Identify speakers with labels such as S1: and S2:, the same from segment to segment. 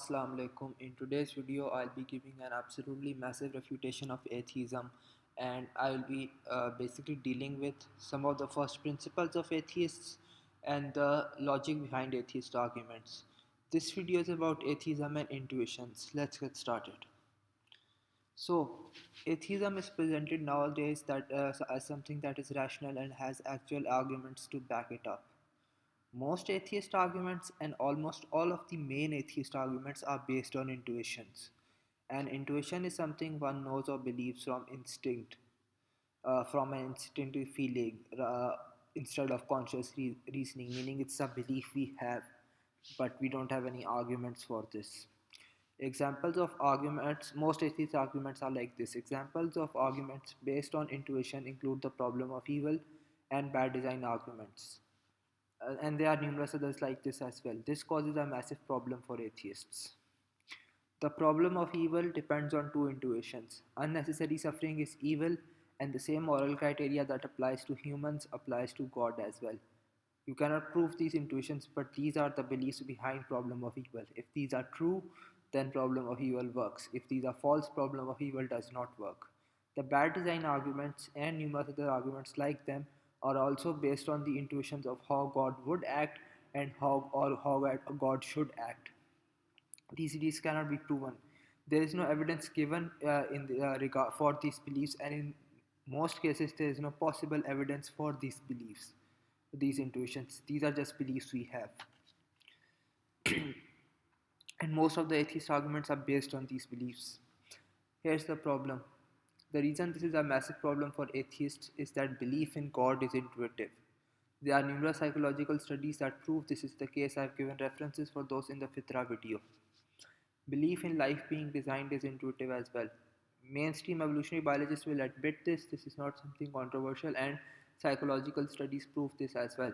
S1: Assalamu alaikum. In today's video, I'll be giving an absolutely massive refutation of atheism, and I'll be basically dealing with some of the first principles of atheists and the logic behind atheist arguments. This video is about atheism and intuitions. Let's get started. So, atheism is presented nowadays as something that is rational and has actual arguments to back it up. Most atheist arguments and almost all of the main atheist arguments are based on intuitions. And intuition is something one knows or believes from instinct, from an instinctive feeling instead of conscious reasoning, meaning it's a belief we have, but we don't have any arguments for this. Examples of arguments, most atheist arguments are like this. Examples of arguments based on intuition include the problem of evil and bad design arguments. And there are numerous others like this as well. This causes a massive problem for atheists. The problem of evil depends on two intuitions. Unnecessary suffering is evil, and the same moral criteria that applies to humans applies to God as well. You cannot prove these intuitions, but these are the beliefs behind problem of evil. If these are true, then problem of evil works. If these are false, problem of evil does not work. The bad design arguments and numerous other arguments like them are also based on the intuitions of how God would act and how God should act. These cannot be proven. There is no evidence given in the regard for these beliefs, and in most cases, there is no possible evidence for these beliefs, these intuitions. These are just beliefs we have, and most of the atheist arguments are based on these beliefs. Here's the problem. The reason this is a massive problem for atheists is that belief in God is intuitive. There are numerous psychological studies that prove this is the case. I've given references for those in the Fitra video. Belief in life being designed is intuitive as well. Mainstream evolutionary biologists will admit this. This is not something controversial, and psychological studies prove this as well.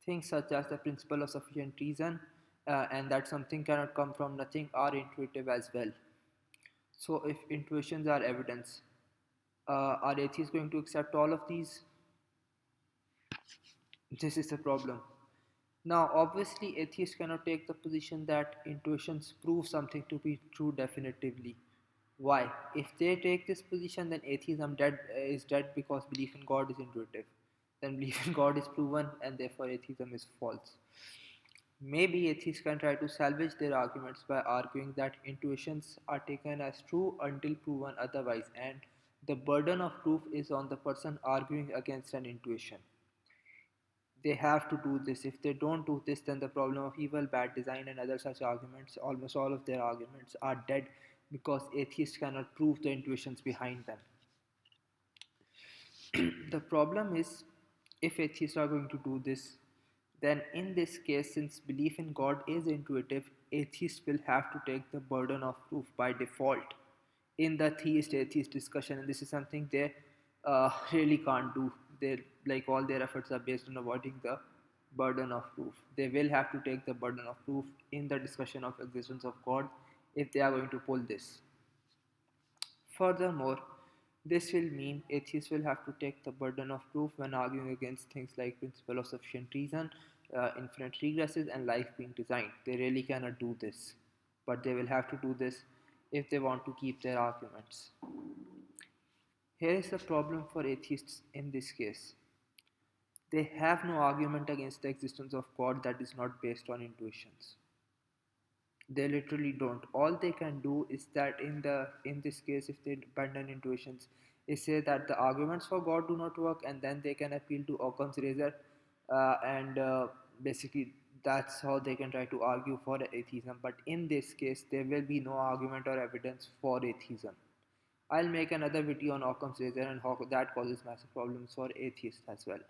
S1: Things such as the principle of sufficient reason and that something cannot come from nothing are intuitive as well. So, if intuitions are evidence, are atheists going to accept all of these? This is the problem. Now, obviously, atheists cannot take the position that intuitions prove something to be true definitively. Why? If they take this position, then is dead because belief in God is intuitive. Then belief in God is proven, and therefore atheism is false. Maybe atheists can try to salvage their arguments by arguing that intuitions are taken as true until proven otherwise, and the burden of proof is on the person arguing against an intuition. They have to do this. If they don't do this, then the problem of evil, bad design, and other such arguments, almost all of their arguments, are dead because atheists cannot prove the intuitions behind them. The problem is, if atheists are going to do this, then in this case, since belief in God is intuitive, atheists will have to take the burden of proof by default in the theist atheist discussion, and this is something they really can't do. They like all their efforts are based on avoiding the burden of proof. They will have to take the burden of proof in the discussion of existence of God if they are going to pull this. Furthermore, this will mean atheists will have to take the burden of proof when arguing against things like principle of sufficient reason, infinite regresses, and life being designed. They really cannot do this, but they will have to do this if they want to keep their arguments. Here is the problem for atheists in this case. They have no argument against the existence of God that is not based on intuitions. They literally don't. All they can do is that in this case, if they depend on intuitions, is say that the arguments for God do not work, and then they can appeal to Occam's razor, and basically that's how they can try to argue for atheism. But in this case, there will be no argument or evidence for atheism. I'll make another video on Occam's razor and how that causes massive problems for atheists as well.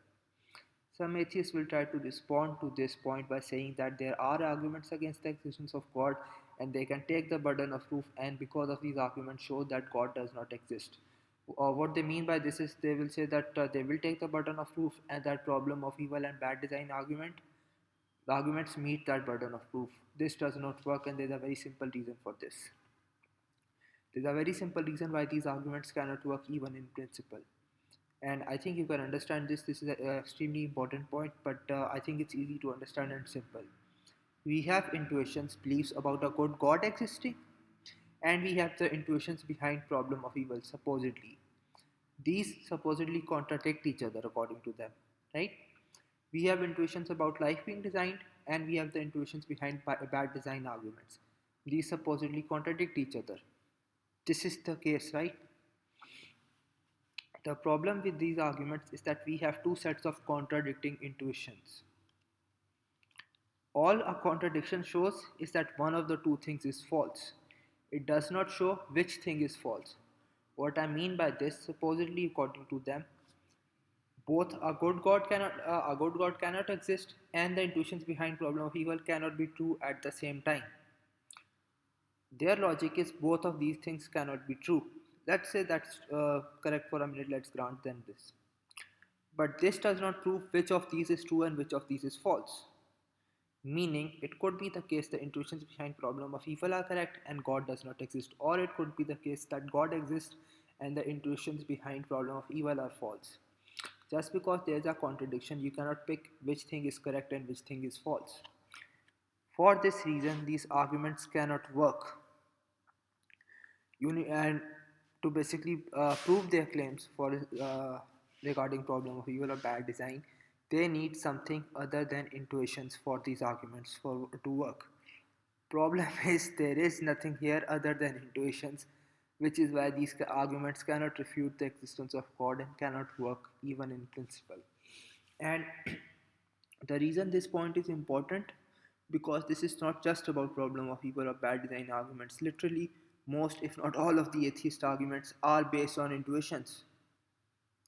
S1: Some atheists will try to respond to this point by saying that there are arguments against the existence of God and they can take the burden of proof, and because of these arguments show that God does not exist. What they mean by this is they will say that they will take the burden of proof, and that problem of evil and bad design the arguments meet that burden of proof. This does not work, and there is a very simple reason for this. There is a very simple reason why these arguments cannot work even in principle. And I think you can understand this. This is an extremely important point, but I think it's easy to understand and simple. We have intuitions, beliefs about a good God existing, and we have the intuitions behind problem of evil, supposedly. These supposedly contradict each other according to them, right? We have intuitions about life being designed, and we have the intuitions behind bad design arguments. These supposedly contradict each other. This is the case, right? The problem with these arguments is that we have two sets of contradicting intuitions. All a contradiction shows is that one of the two things is false. It does not show which thing is false. What I mean by this, supposedly according to them, both a good God cannot exist, and the intuitions behind problem of evil cannot be true at the same time. Their logic is both of these things cannot be true. Let's say that's correct for a minute. Let's grant them this. But this does not prove which of these is true and which of these is false. Meaning, it could be the case the intuitions behind problem of evil are correct and God does not exist, or it could be the case that God exists and the intuitions behind problem of evil are false. Just because there is a contradiction, you cannot pick which thing is correct and which thing is false. For this reason, these arguments cannot work. And to basically prove their claims for regarding problem of evil or bad design, they need something other than intuitions for these arguments for to work. Problem is there is nothing here other than intuitions, which is why these arguments cannot refute the existence of God and cannot work even in principle. And the reason this point is important, because this is not just about problem of evil or bad design arguments. Literally most if not all of the atheist arguments are based on intuitions,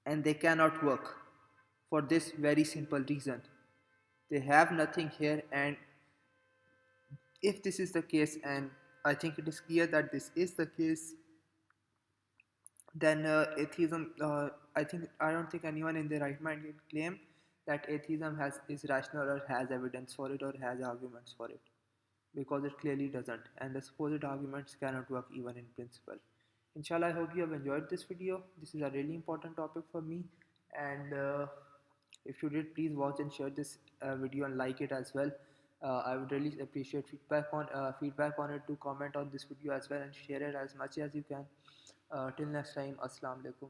S1: and they cannot work for this very simple reason. They have nothing here, and if this is the case, and I think it is clear that this is the case, then atheism, I don't think anyone in their right mind can claim that atheism has is rational or has evidence for it or has arguments for it, because it clearly doesn't, and the supposed arguments cannot work even in principle. Inshallah, I hope you have enjoyed this video. This is a really important topic for me, and if you did, please watch and share this video and like it as well. I would really appreciate feedback on it. To comment on this video as well and share it as much as you can. Till next time, Assalamu alaikum.